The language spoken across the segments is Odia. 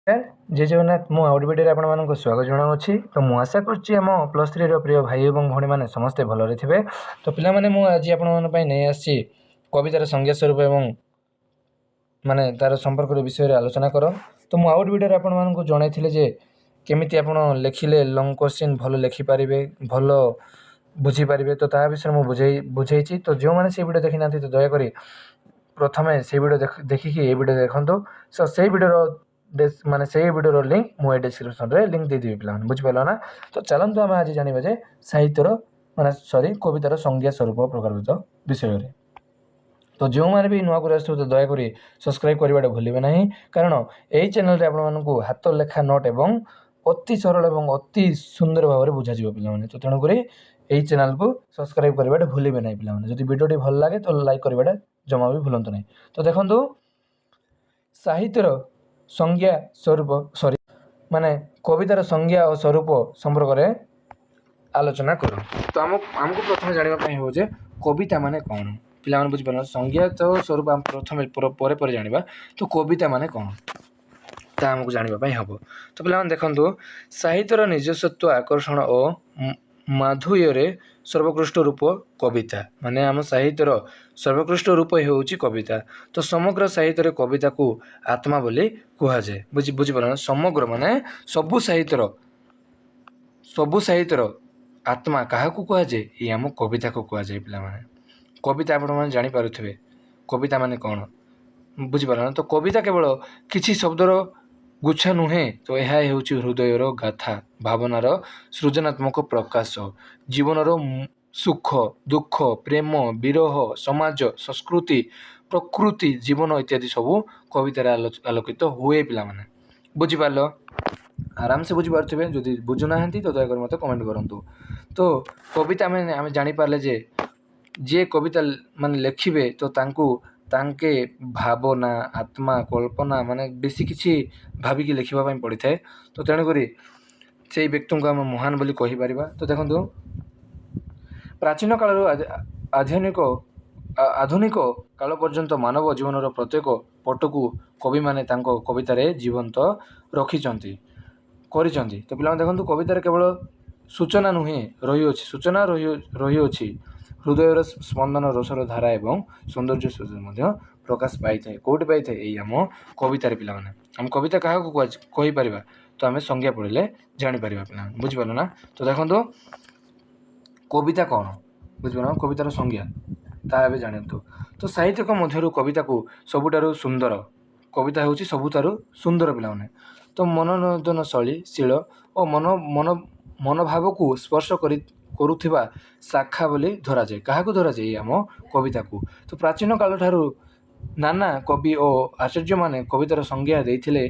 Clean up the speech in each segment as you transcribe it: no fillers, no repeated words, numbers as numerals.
जय जगन्नाथ मु आउट भिडियो आपको स्वागत जनावि। तो मुझे आशा कर+3 प्रिय भाई और भौणी मैंने समस्ते भलरे थे। तो पिलाने मुझे आज नहीं आसी कवितार संज्ञा स्वरूप एवं माने तार संपर्क विषय में आलोचना कर। तो मुझे आउट भिडियो आपको जनई जे केमिति आप लिखिले लंग क्वेश्चन भल लिखिपारे भल बुझीपारे। तो ता विषय मुझे बुझे। तो जो मैंने से वीडियो देखी ना तो दयाकोरी प्रथमे से वीडियो देखिकी ये वीडियो देखो। सो से वीडियो माने से वीडियो लिंक मुझे डिस्क्रिप्शन रे लिंक देदेवी पे बुझिपार ना। तो चलते आम आज जाना जे साहित्यर माने सॉरी कवितार संज्ञा स्वरूप प्रकार विषय में। तो जो मैंने भी नुआ तो दयाकोरी सब्सक्राइब करने भूलें ना, कारण यही चैनल आपको हाथ लेखा नोट एवं अति सरल और अति सुंदर भाव में बुझा पे। तो तेणुक यही चैनल को सब्सक्राइब करने भूलें ना पे। जब वीडियो भल लगे तो लाइक करने जमा भी भूलु ना। तो देखो साहित्यर संज्ञा स्वरूप सॉरी माने कवितार संज्ञा और स्वरूप संपर्क में आलोचना कर। तो आमको प्रथम जानापी हो कविता माने कौन पिला बुझीपार संज्ञा तो स्वरूप आम प्रथम पर जाना। तो कविता माने कौन ता आमको जानापी हम। तो पिला देखो साहित्यर निजस्वत्व आकर्षण और माधुर्य सर्वोत्कृष्ट रूप कविता माने आम साहित्यर सर्वोत्कृष्ट रूप होउची कविता। तो समग्र साहित्य कविता को आत्मा बोली कहुए। बुझीपार समग्र माने सबु साहित्यर आत्मा क्या कहुए ये आम कविता को कहुए। पिला कविता आप जानी पारुथिबे कविता माने कौन बुझीपार। तो कविता केवल किसी शब्दर गुच्छा नुहे। तो यह हृदयर गाथा भावनार सृजनात्मक प्रकाश जीवनर सुख दुख प्रेम विरह समाज संस्कृति प्रकृति जीवन इत्यादि सब कवितार आलोकित हुए। पिला बुझीपार आराम से बुझीपारे। जदि बुझुना तो दयाक मत कमेंट करूँ। तो कविता आम जानीपारे जे कविता मान लिखे तो तांके भावना आत्मा कल्पना माने बेसी किसी भाविकी लिखा पड़ी थाए। तो तेणुक से व्यक्ति को आम महान बोली कहीपर। तो देखो प्राचीन काल आधुनिक काल पर्यंत मानव जीवन प्रत्येक पटकू कवि माने कवितार जीवंत रखिंट कर। तो पिला देखो कवितार केवल सूचना नुहे रही सूचना रही हृदय स्पंदन रसर धारा एवं सौंदर्य सौंदर्य प्रकाश पाई थाए। कौट पाई थाए यही आम कवितार। पिला आम कविता क्या कहीपर तो आम संज्ञा पढ़ले जानीपर पिला बुझीपार ना। तो देखो कविता कौन बुझीपार कवितार संज्ञा ता जानतु। तो साहित्यिक मध्य कविता को सबुठारु सुंदर कविता हूँ सबुठारु सुंदर पिला। तो मनोरंजन शैली और मनोभाव को स्पर्श करुवा शाखा बोली धरा जाए। क्या धरा जाए आम कविता को। तो प्राचीन काल ठारू नाना कवि और आचार्य माने कवितार संज्ञा देते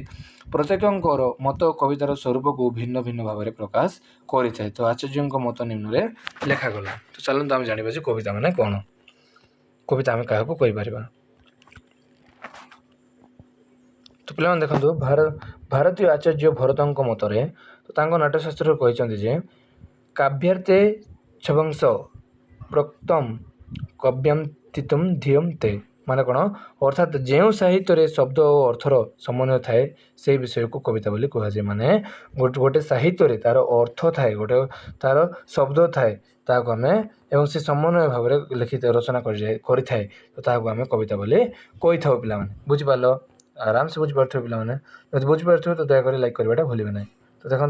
प्रत्येक मत कवितार स्वरूप को भिन्न भिन्न भाव में प्रकाश करें। तो आचार्य मत निम्न में लिखागला। तो चलते आम जाना कविता माने कौन कविता आम क्या कहीपर। तो पिला देखो भारतीय आचार्य भरत मतरे तो नाट्यशास्त्र कहते काव्यार्थे छवंश प्रोक्तम कव्यम तितुम धियम ते माने कौन अर्थात जो साहित्य शब्द और अर्थर समन्वय थाए से विषय को कविता बोली कहुए। माने गोटे साहित्य तार अर्थ थाए गोटे तार शब्द थाए ताको आम एवं से समन्वय भाव में लिखित रचना कर थाए। तो ताको आम कविता बोली कही था। पिला बुझीपार आराम से बुझीपार पिला जब बुझीपार तो दयाकोरी लाइक करवाटा भूलें ना। तो देखो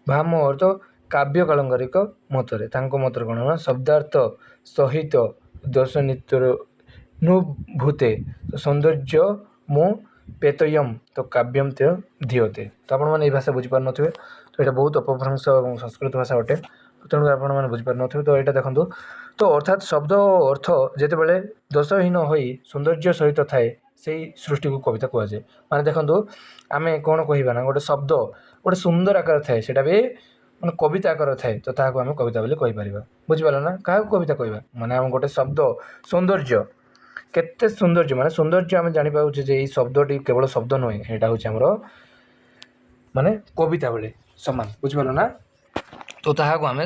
भाम अर्थ काव्य कालंगारिक मतरे मतर कौन शब्दार्थ सहित दश नित्यनुभूते सौंदर्य मु पेतयम तो काव्यम ते धीयते। तो आपण मैंने भाषा बुझीपार थे। तो यहाँ बहुत अपभ्रंश और संस्कृत भाषा अटे। तेणु आपने बुझीपार थे। तो यहाँ देखो तो अर्थात शब्द और अर्थ जिते दशहीन हो सौंदर्य सहित थाए से सृष्टि को कविता कहुए। माने देखो आम कौन कहना गोटे शब्द गोटे सुंदर आकार थाए से भी माने कविता आकार थाए। तो ताको आम कविता बोली कहीपर। बुझीपार ना क्या कविता कहवा माने आम गोटे शब्द सौंदर्य केते सौंदर्य माने सौंदर्य आम जापारे ये शब्दटी केवल शब्द नुहे यहाँ हूँ आमर माने कविता बेले सामान बुझीपार ना। तो ତାହାକୁ ଆମେ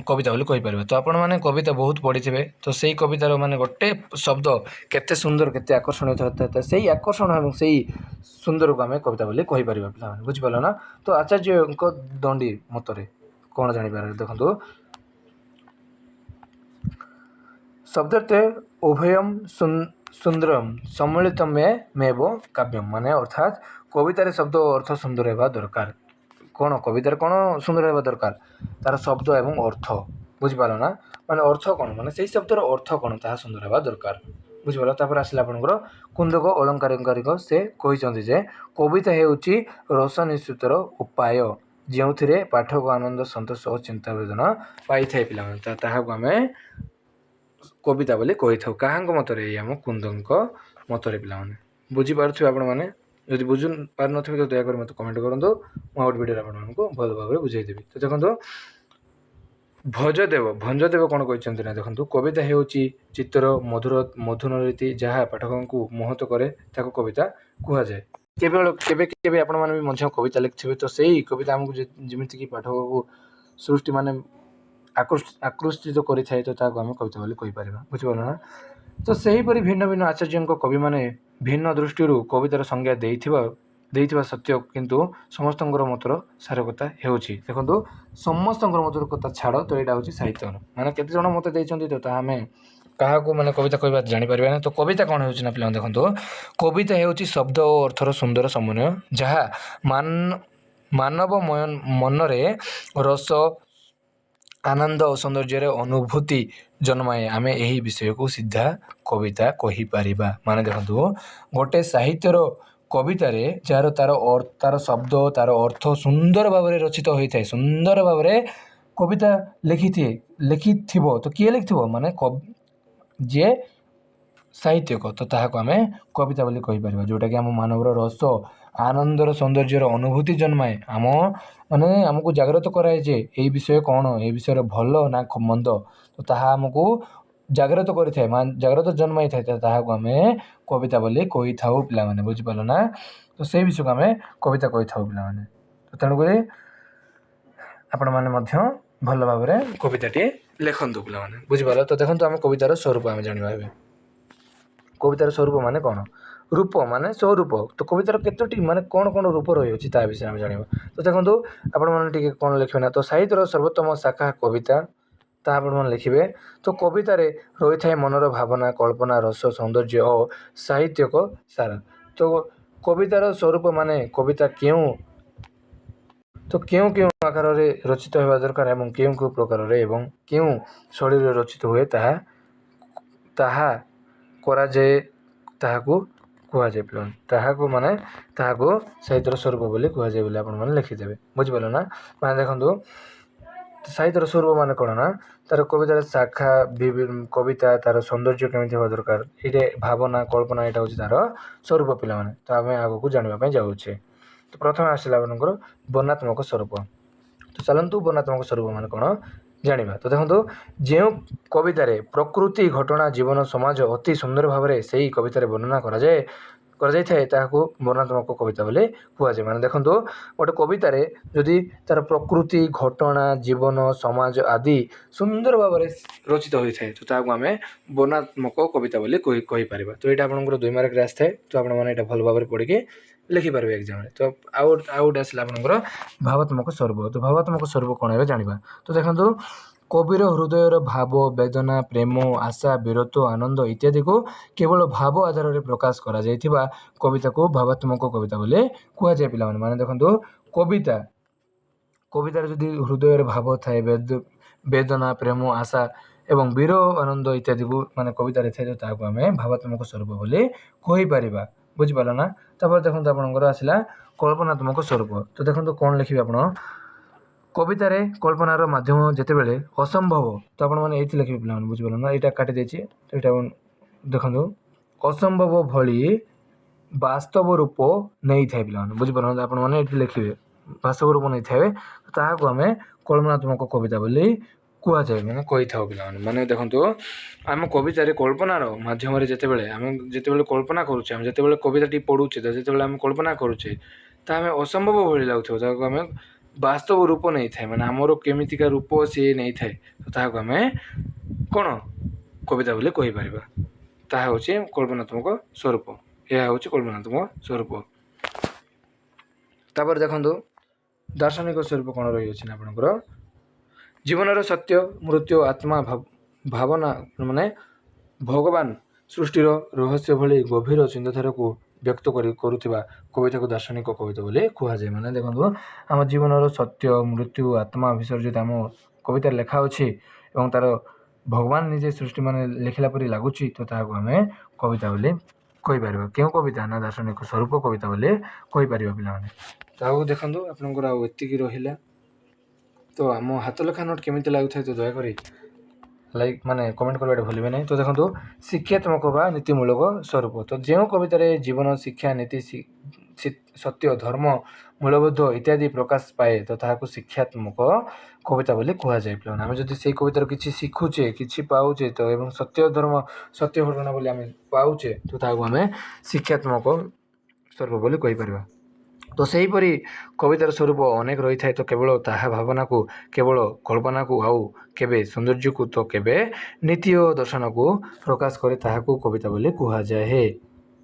କବିତା ବୋଲି କହିପାରିବା। ତ ଆପଣମାନେ କବିତା ବହୁତ ପଢ଼ିଥିବେ। ତ ସେଇ କବିତାର ମାନେ ଗୋଟେ ଶବ୍ଦ କେତେ ସୁନ୍ଦର କେତେ ଆକର୍ଷଣୀୟ ଥାଏ, ସେଇ ଆକର୍ଷଣ ଏବଂ ସେଇ ସୁନ୍ଦରକୁ ଆମେ କବିତା ବୋଲି କହିପାରିବା ପିଲାମାନେ, ବୁଝିପାରିଲ ନା। ତ ଆଚାର୍ଯ୍ୟଙ୍କ ଦଣ୍ଡି ମତରେ କ'ଣ ଜାଣିପାରିବେ ଦେଖନ୍ତୁ, ଶବ୍ଦତେ ଉଭୟମ୍ ସୁନ୍ଦରମ୍ ସମ୍ମିଳିତମେବ କାବ୍ୟମ୍, ମାନେ ଅର୍ଥାତ୍ କବିତାରେ ଶବ୍ଦ ଓ ଅର୍ଥ ସୁନ୍ଦର ହେବା ଦରକାର। କ'ଣ କବିତାରେ କ'ଣ ସୁନ୍ଦର ହେବା ଦରକାର? ତା'ର ଶବ୍ଦ ଏବଂ ଅର୍ଥ, ବୁଝିପାରିଲ ନା। ମାନେ ଅର୍ଥ କ'ଣ, ମାନେ ସେଇ ଶବ୍ଦର ଅର୍ଥ କ'ଣ ତାହା ସୁନ୍ଦର ହେବା ଦରକାର, ବୁଝିପାରିଲ। ତାପରେ ଆସିଲା ଆପଣଙ୍କର କୁନ୍ଦକ ଅଳଙ୍କାରିକ, ସେ କହିଛନ୍ତି ଯେ କବିତା ହେଉଛି ରସ ନିଶ୍ଚିତର ଉପାୟ ଯେଉଁଥିରେ ପାଠକ ଆନନ୍ଦ ସନ୍ତୋଷ ଓ ଚିନ୍ତା ବେଦନା ପାଇଥାଏ ପିଲାମାନେ। ତାହାକୁ ଆମେ କବିତା ବୋଲି କହିଥାଉ। କାହାଙ୍କ ମତରେ? ଏଇ ଆମ କୁନ୍ଦଙ୍କ ମତରେ ପିଲାମାନେ, ବୁଝିପାରୁଥିବେ ଆପଣମାନେ। ଯଦି ବୁଝି ପାରୁନଥିବେ ତ ଦୟାକରି ମୋତେ କମେଣ୍ଟ କରନ୍ତୁ, ମୁଁ ଆଉ ଗୋଟେ ଭିଡ଼ିଓରେ ଆପଣମାନଙ୍କୁ ଭଲ ଭାବରେ ବୁଝାଇଦେବି। ତ ଦେଖନ୍ତୁ ଭଞ୍ଜଦେବ କ'ଣ କହିଛନ୍ତି ନା, ଦେଖନ୍ତୁ କବିତା ହେଉଛି ଚିତ୍ତର ମଧୁରରୀତି ଯାହା ପାଠକଙ୍କୁ ମୋହିତ କରେ, ତାକୁ କବିତା କୁହାଯାଏ। କେବେ ଆପଣମାନେ ବି ମଧ୍ୟ କବିତା ଲେଖିଥିବେ, ତ ସେଇ କବିତା ଆମକୁ ଯେମିତିକି ପାଠକକୁ ସୃଷ୍ଟି ମାନେ ଆକୃଷ୍ଟିତ କରିଥାଏ, ତ ତାହାକୁ ଆମେ କବିତା ବୋଲି କହିପାରିବା, ବୁଝିପାରିଲ ନା। ତ ସେହିପରି ଭିନ୍ନ ଭିନ୍ନ ଆଚାର୍ଯ୍ୟଙ୍କ କବିମାନେ ଭିନ୍ନ ଦୃଷ୍ଟିରୁ କବିତାର ସଂଜ୍ଞା ଦେଇଥିବା ସତ୍ୟ, କିନ୍ତୁ ସମସ୍ତଙ୍କର ମତର ସାରକତା ହେଉଛି, ଦେଖନ୍ତୁ ସମସ୍ତଙ୍କର ମତର କଥା ଛାଡ଼, ତ ଏଇଟା ହେଉଛି ସାହିତ୍ୟର ମାନେ କେତେଜଣ ମତ ଦେଇଛନ୍ତି, ତ ତାହା ଆମେ କାହାକୁ ମାନେ କବିତା କହିବା ଜାଣିପାରିବା ନା। ତ କବିତା କ'ଣ ହେଉଛି ନା ପିଲାମାନେ, ଦେଖନ୍ତୁ କବିତା ହେଉଛି ଶବ୍ଦ ଓ ଅର୍ଥର ସୁନ୍ଦର ସମନ୍ୱୟ ଯାହା ମାନବ ମନରେ ରସ ଆନନ୍ଦ ଓ ସୌନ୍ଦର୍ଯ୍ୟରେ ଅନୁଭୂତି ଜନ୍ମାଏ। ଆମେ ଏହି ବିଷୟକୁ ସିଧା କବିତା କହିପାରିବା। ମାନେ ଦେଖନ୍ତୁ ଗୋଟେ ସାହିତ୍ୟର କବିତାରେ ଯାହାର ତାର ଶବ୍ଦ ତାର ଅର୍ଥ ସୁନ୍ଦର ଭାବରେ ରଚିତ ହୋଇଥାଏ, ସୁନ୍ଦର ଭାବରେ କବିତା ଲେଖିଥିବ, ତ କିଏ ଲେଖିଥିବ? ମାନେ ଯିଏ ସାହିତ୍ୟକ, ତ ତାହାକୁ ଆମେ କବିତା ବୋଲି କହିପାରିବା, ଯେଉଁଟାକି ଆମ ମାନବର ରସ ଆନନ୍ଦର ସୌନ୍ଦର୍ଯ୍ୟର ଅନୁଭୂତି ଜନ୍ମାଏ। ଆମକୁ ଜାଗ୍ରତ କରାଏ ଯେ ଏଇ ବିଷୟ କ'ଣ, ଏ ବିଷୟରେ ଭଲ ନା ମନ୍ଦ, ତ ତାହା ଆମକୁ ଜାଗ୍ରତ କରିଥାଏ, ଜାଗ୍ରତ ଜନ୍ମାଇଥାଏ, ତାହାକୁ ଆମେ କବିତା ବୋଲି କହିଥାଉ ପିଲାମାନେ, ବୁଝିପାରିଲ ନା। ତ ସେଇ ବିଷୟକୁ ଆମେ କବିତା କହିଥାଉ ପିଲାମାନେ। ତ ତେଣୁକରି ଆପଣମାନେ ମଧ୍ୟ ଭଲ ଭାବରେ କବିତାଟିଏ ଲେଖନ୍ତୁ ପିଲାମାନେ, ବୁଝିପାରିଲ। ତ ଦେଖନ୍ତୁ ଆମ କବିତାର ସ୍ୱରୂପ ଆମେ ଜାଣିବା ଏବେ। କବିତାର ସ୍ୱରୂପ ମାନେ କ'ଣ? ରୂପ ମାନେ ସ୍ୱରୂପ। ତ କବିତାର କେତୋଟି ମାନେ କ'ଣ ରୂପ ରହିଅଛି ତା ବିଷୟରେ ଆମେ ଜାଣିବା। ତ ଦେଖନ୍ତୁ ଆପଣମାନେ ଟିକେ କ'ଣ ଲେଖିବେ ନା, ତ ସାହିତ୍ୟର ସର୍ବୋତ୍ତମ ଶାଖା କବିତା, ତାହା ଆପଣମାନେ ଲେଖିବେ। ତ କବିତାରେ ରହିଥାଏ ମନର ଭାବନା, କଳ୍ପନା, ରସ, ସୌନ୍ଦର୍ଯ୍ୟ ଓ ସାହିତ୍ୟକ ସାର। ତ କବିତାର ସ୍ୱରୂପ ମାନେ କବିତା କେଉଁ ଆକାରରେ ରଚିତ ହେବା ଦରକାର ଏବଂ କେଉଁ ପ୍ରକାରରେ ଏବଂ କେଉଁ ଶୈଳୀରେ ରଚିତ ହୁଏ ତାହା କରାଯାଏ, ତାହାକୁ କୁହାଯାଏ ପିଲାମାନେ। ତାହାକୁ ସାହିତ୍ୟର ସ୍ୱରୂପ ବୋଲି କୁହାଯାଏ ବୋଲି ଆପଣମାନେ ଲେଖିଦେବେ, ବୁଝିପାରିଲ ନା। ମାନେ ଦେଖନ୍ତୁ ସାହିତ୍ୟର ସ୍ୱରୂପ ମାନେ କ'ଣ ନା, ତାର କବିତାର ଶାଖା କବିତା ତାର ସୌନ୍ଦର୍ଯ୍ୟ କେମିତି ହେବା ଦରକାର, ଏଇଟା ଭାବନା କଳ୍ପନା, ଏଇଟା ହେଉଛି ତାର ସ୍ୱରୂପ ପିଲାମାନେ। ତ ଆମେ ଆଗକୁ ଜାଣିବା ପାଇଁ ଯାଉଛେ। ତ ପ୍ରଥମେ ଆସିଲା ଆପଣଙ୍କର ବର୍ଣ୍ଣାତ୍ମକ ସ୍ୱରୂପ। ତ ଚାଲନ୍ତୁ ବର୍ଣ୍ଣାତ୍ମକ ସ୍ୱରୂପ ମାନେ କ'ଣ ଜାଣିବା। ତ ଦେଖନ୍ତୁ ଯେଉଁ କବିତାରେ ପ୍ରକୃତି ଘଟଣା ଜୀବନ ସମାଜ ଅତି ସୁନ୍ଦର ଭାବରେ ସେଇ କବିତାରେ ବର୍ଣ୍ଣନା କରାଯାଇଥାଏ, ତାହାକୁ ବର୍ଣ୍ଣାତ୍ମକ କବିତା ବୋଲି କୁହାଯାଏ। ମାନେ ଦେଖନ୍ତୁ ଗୋଟେ କବିତାରେ ଯଦି ତାର ପ୍ରକୃତି ଘଟଣା ଜୀବନ ସମାଜ ଆଦି ସୁନ୍ଦର ଭାବରେ ରଚିତ ହୋଇଥାଏ, ତ ତାହାକୁ ଆମେ ବର୍ଣ୍ଣାତ୍ମକ କବିତା ବୋଲି କହିପାରିବା। ତ ଏଇଟା ଆପଣଙ୍କର 2 ମାର୍କରେ ଆସିଥାଏ, ତ ଆପଣମାନେ ଏଇଟା ଭଲ ଭାବରେ ପଢ଼ିକି ଲେଖିପାରିବେ ଏକ୍ଜାମ୍ରେ। ତ ଆଉ ଗୋଟେ ଆସିଲା ଆପଣଙ୍କର ଭାବାତ୍ମକ ସ୍ୱରୂପ। ତ ଭାବାତ୍ମକ ସ୍ୱରୂପ କ'ଣ ଏବେ ଜାଣିବା। ତ ଦେଖନ୍ତୁ କବିର ହୃଦୟର ଭାବ ବେଦନା ପ୍ରେମ ଆଶା ବୀରତ୍ୱ ଆନନ୍ଦ ଇତ୍ୟାଦିକୁ କେବଳ ଭାବ ଆଧାରରେ ପ୍ରକାଶ କରାଯାଇଥିବା କବିତାକୁ ଭାବାତ୍ମକ କବିତା ବୋଲି କୁହାଯାଏ ପିଲାମାନେ। ମାନେ ଦେଖନ୍ତୁ କବିତାରେ ଯଦି ହୃଦୟରେ ଭାବ ଥାଏ, ବେଦନା ପ୍ରେମ ଆଶା ଏବଂ ବୀର ଆନନ୍ଦ ଇତ୍ୟାଦିକୁ ମାନେ କବିତାରେ ଥାଏ, ତାହାକୁ ଆମେ ଭାବାତ୍ମକ ସ୍ୱରୂପ ବୋଲି କହିପାରିବା, ବୁଝିପାରିଲ ନା। ତାପରେ ଦେଖନ୍ତୁ ଆପଣଙ୍କର ଆସିଲା କଳ୍ପନାତ୍ମକ ସ୍ୱରୂପ। ତ ଦେଖନ୍ତୁ କ'ଣ ଲେଖିବେ ଆପଣ, କବିତାରେ କଳ୍ପନାର ମାଧ୍ୟମ ଯେତେବେଳେ ଅସମ୍ଭବ, ତ ଆପଣମାନେ ଏଇଠି ଲେଖିବେ ପିଲାମାନେ, ବୁଝିପାରିଲ ନା। ଏଇଟା କାଟି ଦେଇଛି, ଏଇଟା ଦେଖନ୍ତୁ ଅସମ୍ଭବ ଭଳି ବାସ୍ତବ ରୂପ ନେଇଥାଏ ପିଲାମାନେ, ବୁଝିପାରିଲ। ଆପଣମାନେ ଏଇଠି ଲେଖିବେ ବାସ୍ତବ ରୂପ ନେଇଥାଏ, ତାହାକୁ ଆମେ କଳ୍ପନାତ୍ମକ କବିତା ବୋଲି କୁହାଯାଏ, ମାନେ କହିଥାଉ ପିଲାମାନେ। ମାନେ ଦେଖନ୍ତୁ ଆମ କବିତାରେ କଳ୍ପନାର ମାଧ୍ୟମରେ ଯେତେବେଳେ କଳ୍ପନା କରୁଛେ, ଆମେ ଯେତେବେଳେ କବିତାଟି ପଢ଼ୁଛେ, ଯେତେବେଳେ ଆମେ କଳ୍ପନା କରୁଛେ, ତାହା ଆମେ ଅସମ୍ଭବ ଭଳି ଲାଗୁଥିବ, ତାହାକୁ ଆମେ ବାସ୍ତବ ରୂପ ନେଇଥାଏ, ମାନେ ଆମର କେମିତିକା ରୂପ ସିଏ ନେଇଥାଏ, ତ ତାହାକୁ ଆମେ କ'ଣ କବିତା ବୋଲି କହିପାରିବା। ତାହା ହେଉଛି କଳ୍ପନାତ୍ମକ ସ୍ୱରୂପ। ଏହା ହେଉଛି କଳ୍ପନାତ୍ମକ ସ୍ୱରୂପ। ତାପରେ ଦେଖନ୍ତୁ ଦାର୍ଶନିକ ସ୍ୱରୂପ କ'ଣ ରହିଅଛି ନା ଆପଣଙ୍କର ଜୀବନର ସତ୍ୟ, ମୃତ୍ୟୁ, ଆତ୍ମା, ଭାବନା, ମାନେ ଭଗବାନ ସୃଷ୍ଟିର ରହସ୍ୟ ଭଳି ଗଭୀର ଚିନ୍ତାଧାରାକୁ ବ୍ୟକ୍ତ କରୁଥିବା କବିତାକୁ ଦାର୍ଶନିକ କବିତା ବୋଲି କୁହାଯାଏ। ମାନେ ଦେଖନ୍ତୁ ଆମ ଜୀବନର ସତ୍ୟ, ମୃତ୍ୟୁ, ଆତ୍ମା ବିସର୍ଜିତ ଆମ କବିତାରେ ଲେଖା ଅଛି ଏବଂ ତା'ର ଭଗବାନ ନିଜେ ସୃଷ୍ଟି ମାନେ ଲେଖିଲା ପରି ଲାଗୁଛି, ତ ତାହାକୁ ଆମେ କବିତା ବୋଲି କହିପାରିବା। କେଉଁ କବିତା ନା ଦାର୍ଶନିକ ସ୍ୱରୂପ କବିତା ବୋଲି କହିପାରିବା ପିଲାମାନେ। ତାକୁ ଦେଖନ୍ତୁ ଆପଣଙ୍କର ଆଉ ଏତିକି ରହିଲା। ତ ଆମ ହାତ ଲେଖା ନୋଟ୍ କେମିତି ଲାଗୁଥାଏ ତ ଦୟାକରି ଲାଇକ୍ ମାନେ କମେଣ୍ଟ କରିବାଟା ଭୁଲିବେ ନାହିଁ। ତ ଦେଖନ୍ତୁ ଶିକ୍ଷାତ୍ମକ ବା ନୀତିମୂଳକ ସ୍ୱରୂପ। ତ ଯେଉଁ କବିତାରେ ଜୀବନ, ଶିକ୍ଷା, ନୀତି, ସତ୍ୟ, ଧର୍ମ, ମୂଲ୍ୟବୋଧ ଇତ୍ୟାଦି ପ୍ରକାଶ ପାଏ ତ ତାହାକୁ ଶିକ୍ଷାତ୍ମକ କବିତା ବୋଲି କୁହାଯାଏ। ପିଲାମାନେ ଆମେ ଯଦି ସେଇ କବିତାରୁ କିଛି ଶିଖୁଛେ, କିଛି ପାଉଛେ ତ ଏବଂ ସତ୍ୟ ଧର୍ମ, ସତ୍ୟ ଘଟଣା ବୋଲି ଆମେ ପାଉଛେ ତ ତାହାକୁ ଆମେ ଶିକ୍ଷାତ୍ମକ ସ୍ୱରୂପ ବୋଲି କହିପାରିବା। ତ ସେହିପରି କବିତାର ସ୍ୱରୂପ ଅନେକ ରହିଥାଏ। ତ କେବଳ ତାହା ଭାବନାକୁ, କେବଳ କଳ୍ପନାକୁ, ଆଉ କେବେ ସୌନ୍ଦର୍ଯ୍ୟକୁ, ତ କେବେ ନୀତି ଓ ଦର୍ଶନକୁ ପ୍ରକାଶ କରି ତାହାକୁ କବିତା ବୋଲି କୁହାଯାଏ।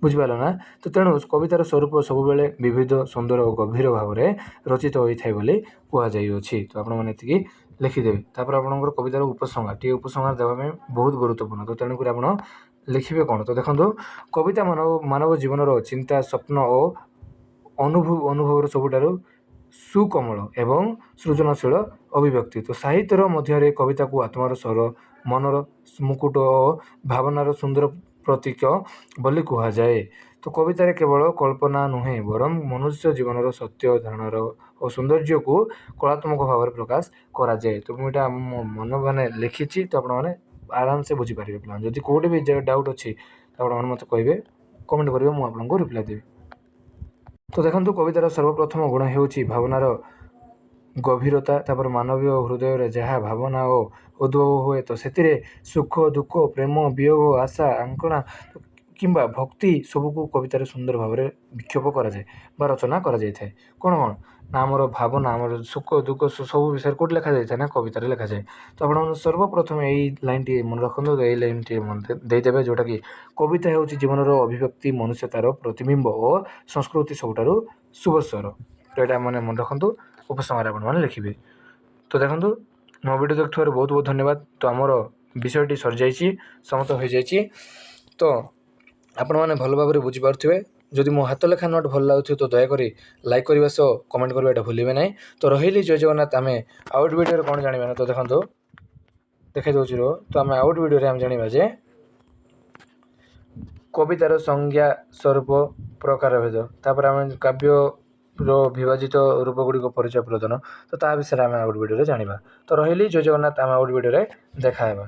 ବୁଝିପାରିଲ ନା? ତ ତେଣୁ କବିତାର ସ୍ୱରୂପ ସବୁବେଳେ ବିବିଧ, ସୁନ୍ଦର ଓ ଗଭୀର ଭାବରେ ରଚିତ ହୋଇଥାଏ ବୋଲି କୁହାଯାଇଅଛି। ତ ଆପଣମାନେ ଏତିକି ଲେଖିଦେବେ। ତାପରେ ଆପଣଙ୍କର କବିତାର ଉପସଂହାର, ଟିକେ ଉପସଂହାର ଦେବା ପାଇଁ ବହୁତ ଗୁରୁତ୍ୱପୂର୍ଣ୍ଣ। ତ ତେଣୁକରି ଆପଣ ଲେଖିବେ କ'ଣ? ତ ଦେଖନ୍ତୁ କବିତା ମାନବ ଜୀବନର ଚିନ୍ତା, ସ୍ୱପ୍ନ ଓ ଅନୁଭବର ସବୁଠାରୁ ସୁକୋମଳ ଏବଂ ସୃଜନଶୀଳ ଅଭିବ୍ୟକ୍ତି। ତ ସାହିତ୍ୟର ମଧ୍ୟରେ କବିତାକୁ ଆତ୍ମାର ସ୍ୱର, ମନର ମୁକୁଟ ଓ ଭାବନାର ସୁନ୍ଦର ପ୍ରତୀକ ବୋଲି କୁହାଯାଏ। ତ କବିତାରେ କେବଳ କଳ୍ପନା ନୁହେଁ ବରଂ ମନୁଷ୍ୟ ଜୀବନର ସତ୍ୟ, ଧାରଣାର ଓ ସୌନ୍ଦର୍ଯ୍ୟକୁ କଳାତ୍ମକ ଭାବରେ ପ୍ରକାଶ କରାଯାଏ। ତ ମୁଁ ଏଇଟା ମନ ମାନେ ଲେଖିଛି, ତ ଆପଣମାନେ ଆରାମସେ ବୁଝିପାରିବେ। ପିଲାମାନେ ଯଦି କେଉଁଠି ବି ଡାଉଟ୍ ଅଛି ତ ଆପଣମାନେ ମୋତେ କହିବେ, କମେଣ୍ଟ କରିବେ, ମୁଁ ଆପଣଙ୍କୁ ରିପ୍ଲାଏ ଦେବି। ତ ଦେଖନ୍ତୁ କବିତାର ସର୍ବପ୍ରଥମ ଗୁଣ ହେଉଛି ଭାବନାର ଗଭୀରତା। ତାପରେ ମାନବୀୟ ହୃଦୟରେ ଯାହା ଭାବନା ଓ ଉଦ୍ଭବ ହୁଏ ତ ସେଥିରେ ସୁଖ, ଦୁଃଖ, ପ୍ରେମ, ବିୟୋଗ, ଆଶା, ଆକାଂକ୍ଷା କିମ୍ବା ଭକ୍ତି ସବୁକୁ କବିତାରେ ସୁନ୍ଦର ଭାବରେ ବିକ୍ଷେପ କରାଯାଏ ବା ରଚନା କରାଯାଇଥାଏ। କ'ଣ ନା ଆମର ଭାବନା, ଆମର ସୁଖ, ଦୁଃଖ ସବୁ ବିଷୟରେ କେଉଁଠି ଲେଖାଯାଇଥାଏ ନା କବିତାରେ ଲେଖାଯାଏ। ତ ଆପଣମାନେ ସର୍ବପ୍ରଥମେ ଏଇ ଲାଇନ୍ଟି ମନେ ରଖନ୍ତୁ, ଏଇ ଲାଇନ୍ଟି ମନେ ଦେଇଦେବେ, ଯେଉଁଟାକି କବିତା ହେଉଛି ଜୀବନର ଅଭିବ୍ୟକ୍ତି, ମନୁଷ୍ୟତାର ପ୍ରତିବିମ୍ବ ଓ ସଂସ୍କୃତି ସବୁଠାରୁ ଶୁଭସ୍ୱର। ତ ଏଇଟା ମନେ ରଖନ୍ତୁ, ଉପସଂହାର ଆପଣମାନେ ଲେଖିବେ। ତ ଦେଖନ୍ତୁ ମୋ ଭିଡ଼ିଓ ଦେଖୁଥିବାରୁ ବହୁତ ବହୁତ ଧନ୍ୟବାଦ। ତ ଆମର ବିଷୟଟି ସରିଯାଇଛି, ସମାପ୍ତ ହୋଇଯାଇଛି। ତ ଆପଣମାନେ ଭଲ ଭାବରେ ବୁଝିପାରୁଥିବେ। ଯଦି ମୋ ହାତ ଲେଖା ନୋଟ୍ ଭଲ ଲାଗୁଥିବ ତ ଦୟାକରି ଲାଇକ୍ କରିବା ସହ କମେଣ୍ଟ କରିବା ଏଇଟା ଭୁଲିବେ ନାହିଁ। ତ ରହିଲି, ଜୟ ଜଗନ୍ନାଥ। ଆମେ ଆଉ ଗୋଟେ ଭିଡ଼ିଓରେ କ'ଣ ଜାଣିବା ନା, ତ ଦେଖନ୍ତୁ ଦେଖାଇ ଦେଉଛି ରୁହ। ତ ଆମେ ଆଉ ଗୋଟେ ଭିଡ଼ିଓରେ ଆମେ ଜାଣିବା ଯେ କବିତାର ସଂଜ୍ଞା, ସ୍ୱରୂପ, ପ୍ରକାରଭେଦ, ତାପରେ ଆମେ କାବ୍ୟର ବିଭାଜିତ ରୂପ ଗୁଡ଼ିକ ପରିଚୟ ପ୍ରଦାନ, ତ ତା ବିଷୟରେ ଆମେ ଆଉ ଗୋଟେ ଭିଡ଼ିଓରେ ଜାଣିବା। ତ ରହିଲି, ଜୟ ଜଗନ୍ନାଥ। ଆମେ ଆଉ ଗୋଟେ ଭିଡ଼ିଓରେ ଦେଖା ହେବା।